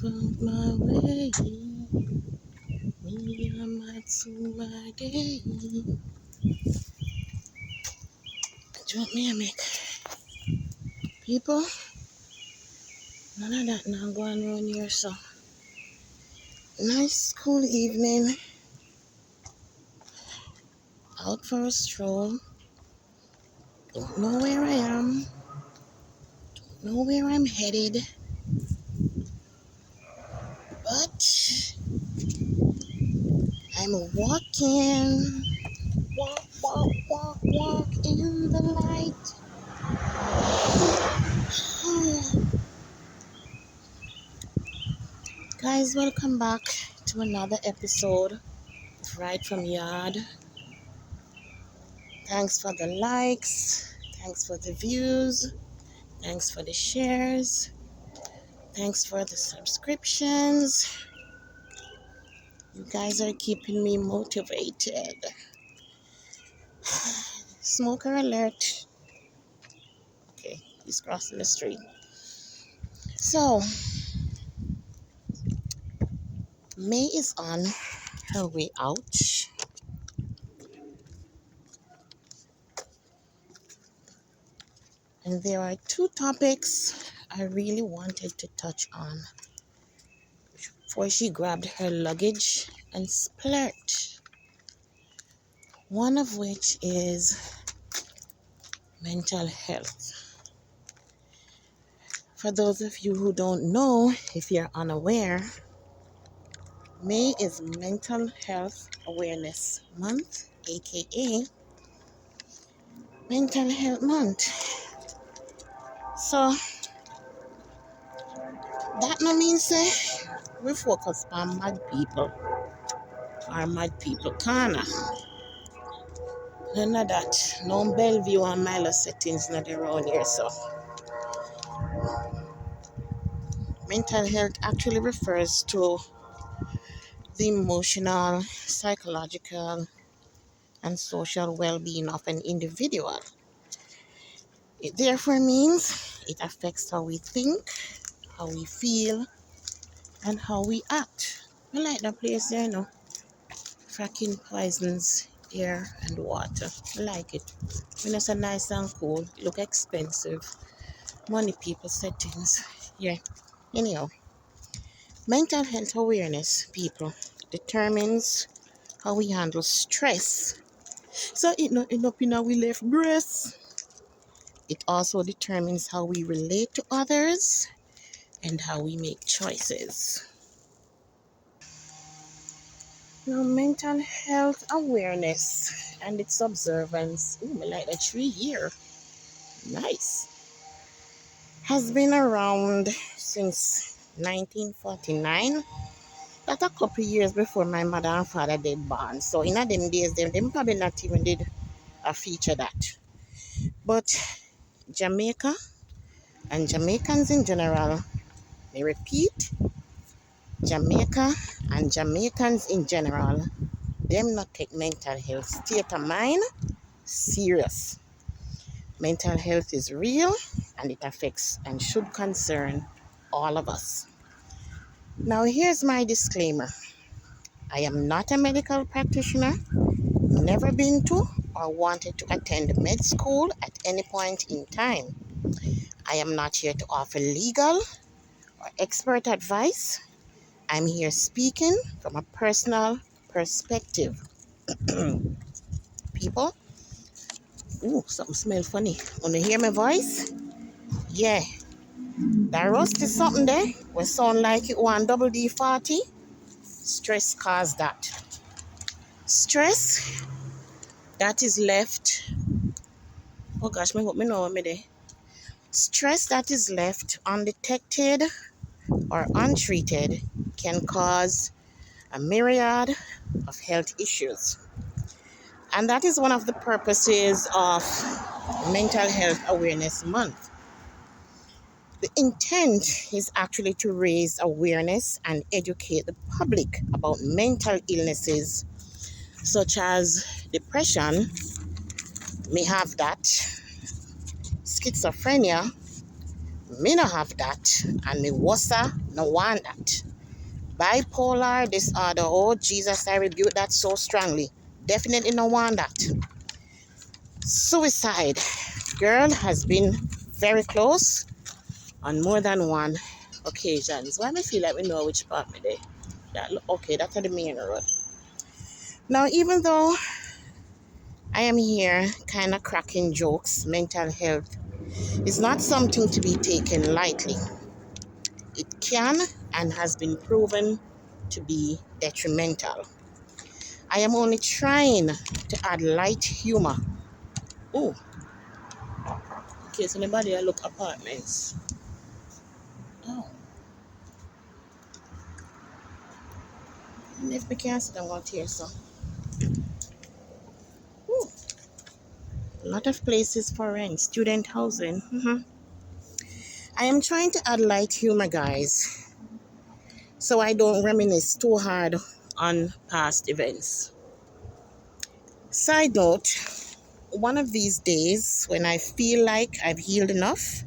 move out my way. Maybe I might soon my day. Do what me I make? People, none of that now going on here, so. Nice cool evening. Out for a stroll. Don't know where I am. Don't know where I'm headed. But I'm walking. Walk, walk, walk, walk in the light. Guys, welcome back to another episode of Right From Yard. Thanks for the likes. Thanks for the views. Thanks for the shares. Thanks for the subscriptions. You guys are keeping me motivated. Smoker alert. Okay, he's crossing the street. So, May is on her way out. And there are two topics I really wanted to touch on before she grabbed her luggage and splurged. One of which is mental health. For those of you who don't know, if you're unaware, May is Mental Health Awareness Month, aka Mental Health Month. So that no means say we focus on mad people or mad people Cawnah. None of that. No Bellevue and Milo settings not around here. So mental health actually refers to the emotional, psychological, and social well-being of an individual. It therefore means it affects how we think, how we feel, and how we act. I like that place there, you know. Fracking poisons air and water. I like it. When it's so nice and cool, it look expensive. Money people settings. Yeah. Anyhow, mental health awareness, people, determines how we handle stress. So it not end up in our left breast. It also determines how we relate to others and how we make choices. Now, mental health awareness and its observance, ooh, I like that tree here, nice, has been around since 1949. That's a couple years before my mother and father did born. So in them days, them probably not even did a feature that. But Jamaica and Jamaicans in general, I repeat, Jamaica and Jamaicans in general, them not take mental health state of mind serious. Mental health is real and it affects and should concern all of us. Now here's my disclaimer. I am not a medical practitioner, never been to or wanted to attend med school at any point in time. I am not here to offer legal or expert advice. I'm here speaking from a personal perspective. People, ooh, something smells funny. Wanna hear my voice? Yeah, that rust is something there. We sound like it want double D40. Stress caused that. Stress that is left. Oh gosh, me hope me know what me there. Stress that is left undetected or untreated can cause a myriad of health issues. And that is one of the purposes of Mental Health Awareness Month. The intent is actually to raise awareness and educate the public about mental illnesses such as depression, may have that, schizophrenia, Me no have that, and me wassa no want that. Bipolar disorder, oh Jesus, I rebuke that so strongly. Definitely no want that. Suicide, girl, has been very close on more than one occasions. Why me feel like we know which part me there? That okay, that's the main road. Now, even though I am here kind of cracking jokes, mental health is not something to be taken lightly. It can and has been proven to be detrimental. I am only trying to add light humor. Oh, in case anybody look apartments. Oh, and if we can't sit down out here, so. Ooh, a lot of places for rent, student housing. I am trying to add light humor, guys, so I don't reminisce too hard on past events. Side note, one of these days when I feel like I've healed enough,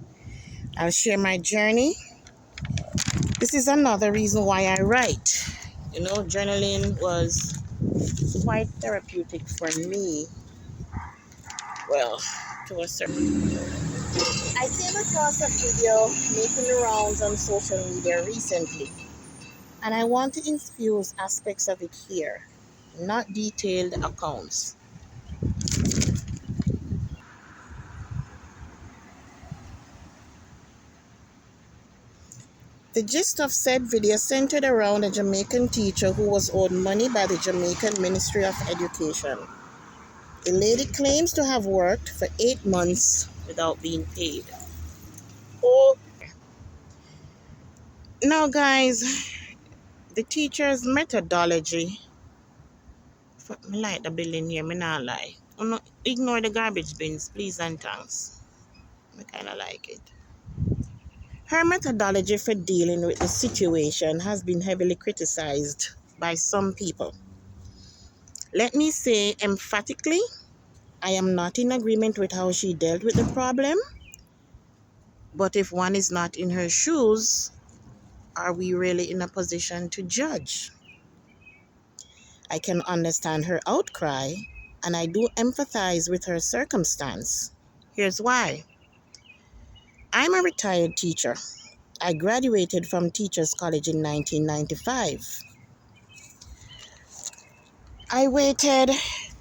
I'll share my journey. This is another reason why I write. You know, journaling was quite therapeutic for me. Well, to a certain. I came across a video making the rounds on social media recently, and I want to infuse aspects of it here, not detailed accounts. The gist of said video centered around a Jamaican teacher who was owed money by the Jamaican Ministry of Education. The lady claims to have worked for 8 months without being paid. Oh. Now, guys, the teacher's methodology, me like the building here, me not lie. Ignore the garbage bins, please and thanks. I kind of like it. Her methodology for dealing with the situation has been heavily criticized by some people. Let me say emphatically, I am not in agreement with how she dealt with the problem. But if one is not in her shoes, are we really in a position to judge? I can understand her outcry, and I do empathize with her circumstance. Here's why. I'm a retired teacher. I graduated from Teachers College in 1995. I waited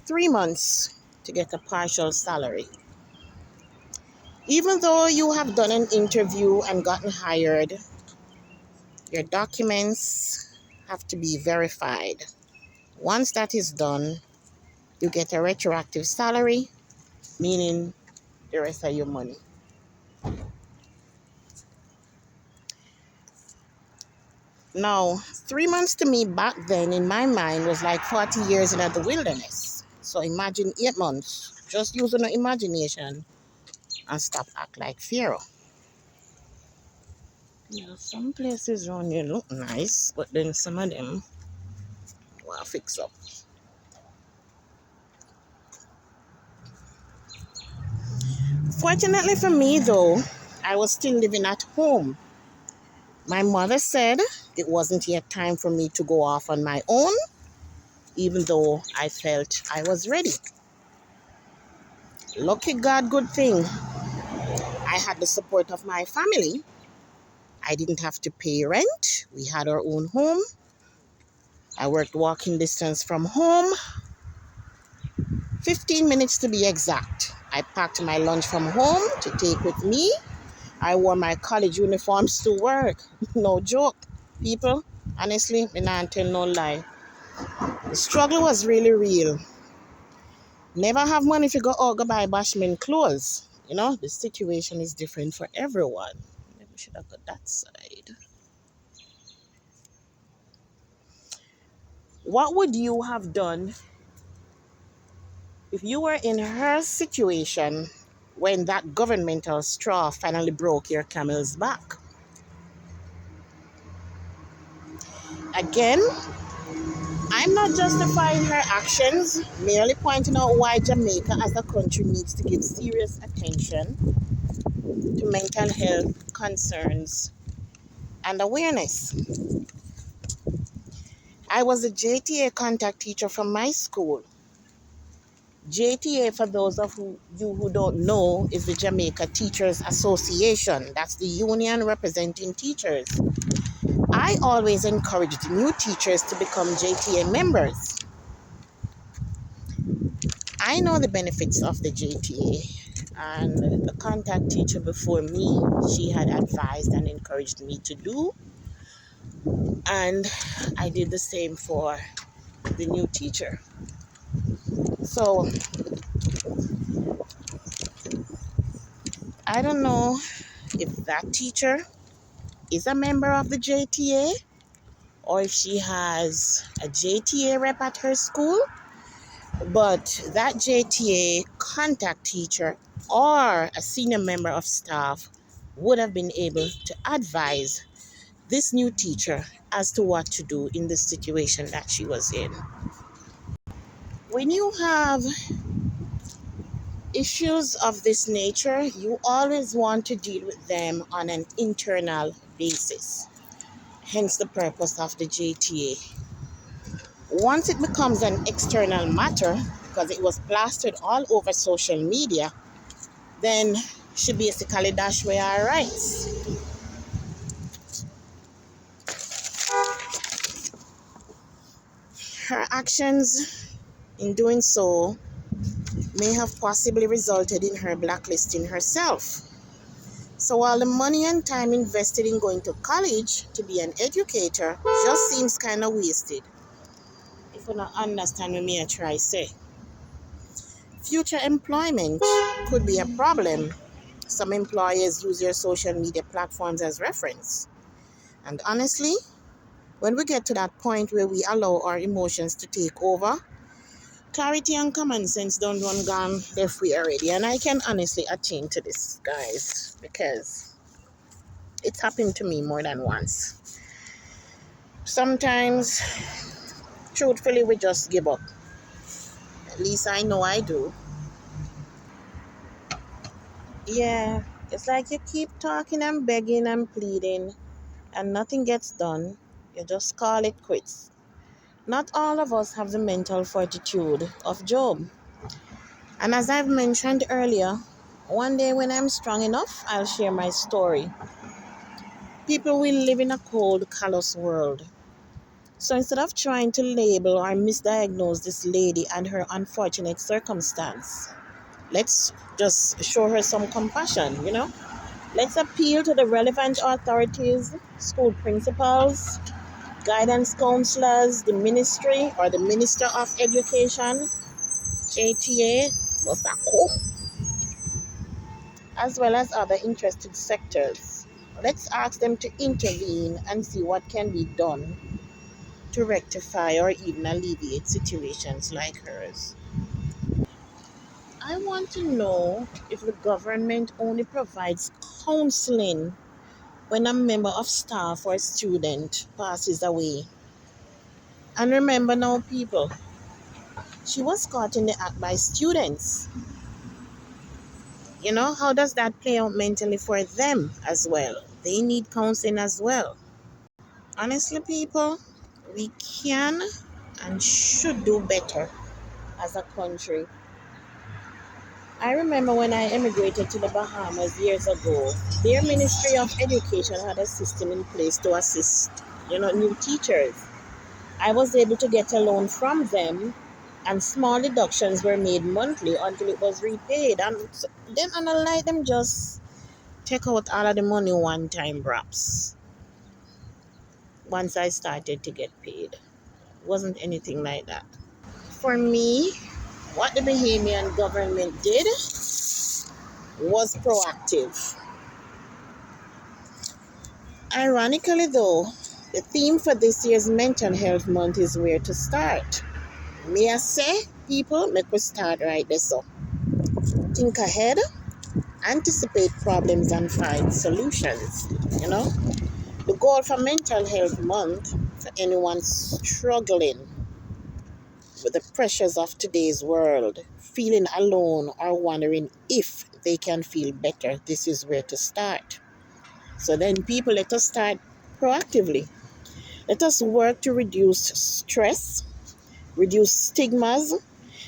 3 months to get a partial salary. Even though you have done an interview and gotten hired, your documents have to be verified. Once that is done, you get a retroactive salary, meaning the rest of your money. Now, 3 months to me back then in my mind was like 40 years in the wilderness. So imagine 8 months. Just using the imagination and stop act like Pharaoh. You know, some places around here look nice, but then some of them will fix up. Fortunately for me though, I was still living at home. My mother said it wasn't yet time for me to go off on my own, even though I felt I was ready. Lucky God, good thing. I had the support of my family. I didn't have to pay rent. We had our own home. I worked walking distance from home. 15 minutes to be exact. I packed my lunch from home to take with me. I wore my college uniforms to work. No joke, people. Honestly, me not tell no lie. The struggle was really real. Never have money if you go out go buy bashment clothes. You know, the situation is different for everyone. Maybe we should have got that side. What would you have done if you were in her situation when that governmental straw finally broke your camel's back? Again, I'm not justifying her actions, merely pointing out why Jamaica as a country needs to give serious attention to mental health concerns and awareness. I was a JTA contact teacher from my school. JTA, for those of you who don't know, is the Jamaica Teachers Association. That's the union representing teachers. I always encouraged new teachers to become JTA members. I know the benefits of the JTA, and the contact teacher before me, she had advised and encouraged me to do, and I did the same for the new teacher. So I don't know if that teacher is a member of the JTA or if she has a JTA rep at her school, but that JTA contact teacher or a senior member of staff would have been able to advise this new teacher as to what to do in the situation that she was in. When you have issues of this nature, you always want to deal with them on an internal basis. Hence the purpose of the JTA. Once it becomes an external matter, because it was plastered all over social media, then she basically dashed away our rights. Her actions in doing so may have possibly resulted in her blacklisting herself. So while the money and time invested in going to college to be an educator just seems kind of wasted, if you don't understand what me I try say. Future employment could be a problem. Some employers use your social media platforms as reference. And honestly, when we get to that point where we allow our emotions to take over, clarity and common sense don't run gone left way already. And I can honestly attend to this, guys, because it's happened to me more than once. Sometimes, truthfully, we just give up. At least I know I do. Yeah, it's like you keep talking and begging and pleading and nothing gets done. You just call it quits. Not all of us have the mental fortitude of Job. And as I've mentioned earlier, one day when I'm strong enough, I'll share my story. People will live in a cold, callous world. So instead of trying to label or misdiagnose this lady and her unfortunate circumstance, let's just show her some compassion. Let's appeal to the relevant authorities, school principals, guidance counselors, the ministry or the Minister of Education, JTA, as well as other interested sectors. Let's ask them to intervene and see what can be done to rectify or even alleviate situations like hers. I want to know if the government only provides counseling when a member of staff or student passes away. And remember now, people, she was caught in the act by students. How does that play out mentally for them as well? They need counseling as well. Honestly, people, we can and should do better as a country. I remember when I emigrated to the Bahamas years ago, their Ministry of Education had a system in place to assist, new teachers. I was able to get a loan from them, and small deductions were made monthly until it was repaid. And then, unlike them, just take out all of the money one time, perhaps. Once I started to get paid, it wasn't anything like that. For me, what the Bahamian government did was proactive. Ironically, though, the theme for this year's Mental Health Month is where to start. May I say, people, make we start right there. So, think ahead, anticipate problems, and find solutions. The goal for Mental Health Month for anyone struggling with the pressures of today's world, feeling alone, or wondering if they can feel better, this is where to start. So then people, let us start proactively. Let us work to reduce stress, reduce stigmas,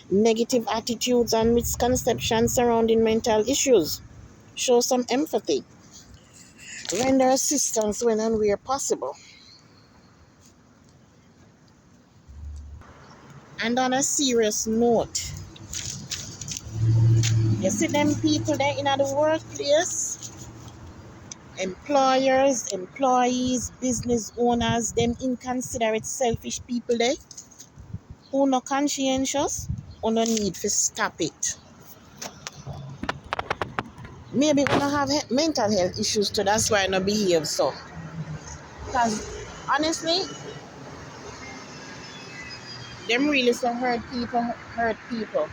negative attitudes, and misconceptions surrounding mental issues. Show some empathy. Render assistance when and where possible. And on a serious note, you see them people there in the workplace, employers, employees, business owners, them inconsiderate, selfish people there, who no conscientious, who no need to stop it. Maybe we don't have mental health issues too, that's why I no behave so. Because honestly, them really so hurt people.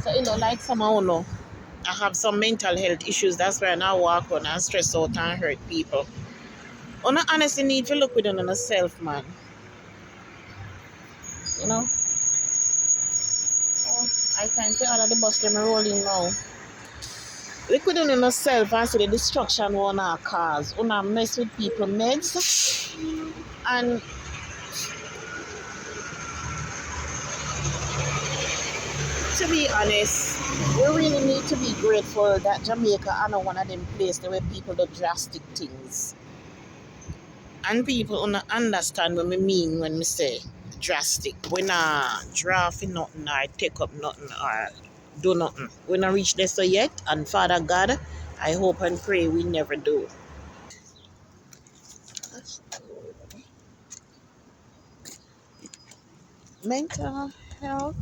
So like someone who know I have some mental health issues, that's why I now walk on and stress out and hurt people. You honestly need to look within yourself, man. You know? Oh, I can't tell all of the bus them rolling now. Look within yourself and see the destruction wanna cause. Wanna mess with people meds. And to be honest, we really need to be grateful that Jamaica are not one of them places where people do drastic things. And people understand what I mean when we say drastic. We not drafting nothing or take up nothing or do nothing. We not reach there so yet. And Father God, I hope and pray we never do. Mental health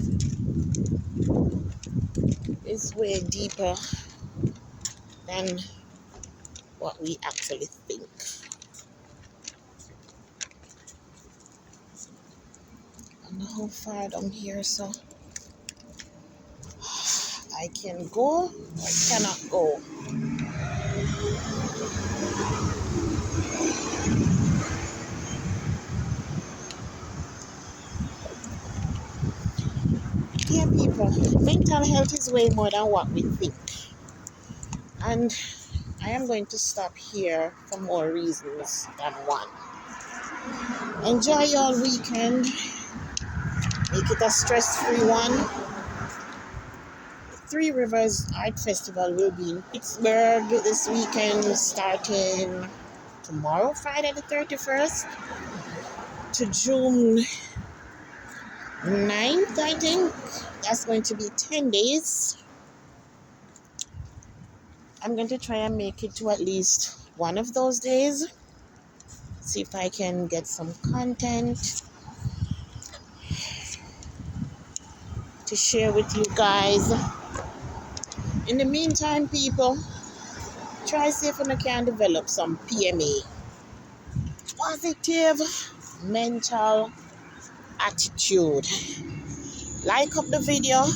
is way deeper than what we actually think. I don't know how far down here, so I can go or cannot go. Yeah, people, mental health is way more than what we think. And I am going to stop here for more reasons than one. Enjoy your weekend. Make it a stress-free one. Three Rivers Art Festival will be in Pittsburgh this weekend, starting tomorrow, Friday the 31st, to June 9th, I think. That's going to be 10 days. I'm going to try and make it to at least one of those days. See if I can get some content to share with you guys. In the meantime, people, try see if you can develop some PMA. Positive mental attitude. Like up the video,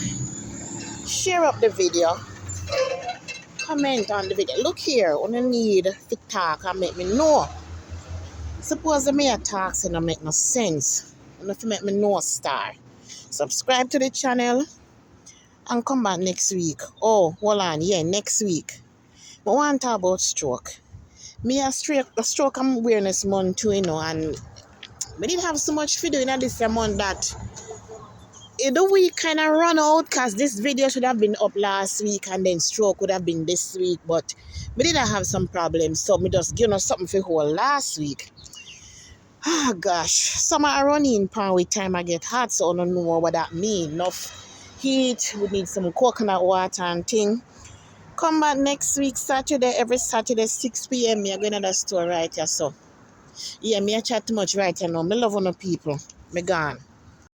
share up the video, comment on the video. Look here, when you need to talk and make me know. Suppose me a talk and not make no sense. You have to make me know star. Subscribe to the channel and come back next week. Oh, hold on, yeah, next week. I want to talk about stroke. Me a stroke awareness month too, and we didn't have so much to do in this month that the week kind of run out because this video should have been up last week and then stroke would have been this week, but we didn't have some problems, so me just give us something for whole last week. Ah, gosh, summer are running pan with time I get hot, so I don't know what that means. Enough heat, we need some coconut water and thing. Come back next week, Saturday, every Saturday, 6 p.m. Me going to the store right here, so. Yeah, me I chat too much right here now. Me love on the people. Me gone.